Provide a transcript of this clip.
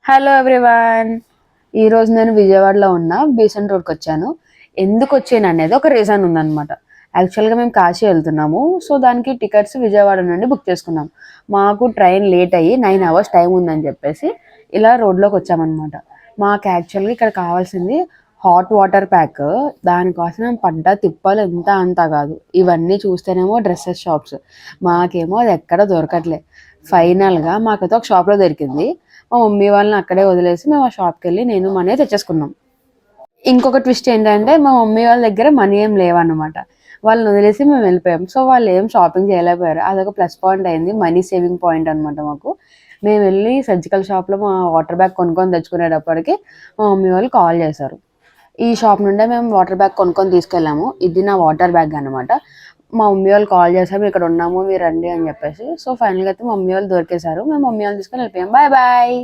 Hello everyone. ఈరోజు నేను విజయవాడలో ఉన్న బీసెంట్ రోడ్కి వచ్చాను. ఎందుకు వచ్చాను అనేది ఒక రీజన్ ఉందన్నమాట. యాక్చువల్గా మేము కాశీ వెళ్తున్నాము. సో దానికి టికెట్స్ విజయవాడ నుండి బుక్ చేసుకున్నాం. మాకు ట్రైన్ లేట్ అయ్యి 9 hours టైం ఉందని చెప్పేసి ఇలా రోడ్లోకి వచ్చామన్నమాట. మాకు యాక్చువల్గా ఇక్కడ కావాల్సింది హాట్ వాటర్ ప్యాక్. దానికోసం మేము పడ్డ తిప్పాలు ఎంత అంత కాదు. ఇవన్నీ చూస్తేనేమో డ్రెస్సెస్ షాప్స్, మాకేమో అది ఎక్కడ దొరకట్లే. ఫైనల్గా మాకైతే ఒక షాప్లో దొరికింది. మా మమ్మీ వాళ్ళని అక్కడే వదిలేసి మేము ఆ షాప్కి వెళ్ళి నేను మనీ తెచ్చేసుకున్నాం. ఇంకొక ట్విస్ట్ ఏంటంటే మా మమ్మీ వాళ్ళ దగ్గర మనీ ఏం లేవన్నమాట. వాళ్ళని వదిలేసి మేము వెళ్ళిపోయాం. సో వాళ్ళు ఏం షాపింగ్ చేయలేకపోయారు. అదొక ప్లస్ పాయింట్ అయింది, మనీ సేవింగ్ పాయింట్ అనమాట మాకు. మేము వెళ్ళి సర్జికల్ షాప్లో మా వాటర్ బ్యాగ్ కొనుక్కొని తెచ్చుకునేటప్పటికి మా మమ్మీ వాళ్ళు కాల్ చేశారు. ఈ షాప్ నుండే మేము వాటర్ బ్యాగ్ కొనుక్కొని తీసుకెళ్ళాము. ఇది నా వాటర్ బ్యాగ్ అనమాట. మా మమ్మీ వాళ్ళు కాల్ చేశారు, ఇక్కడ ఉన్నాము మీరు రండి అని చెప్పేసి. సో ఫైనల్గా అయితే మా మమ్మీ వాళ్ళు దొరికేశారు. మేము మమ్మీ వాళ్ళు తీసుకొని వెళ్ళిపోయాం. Bye bye.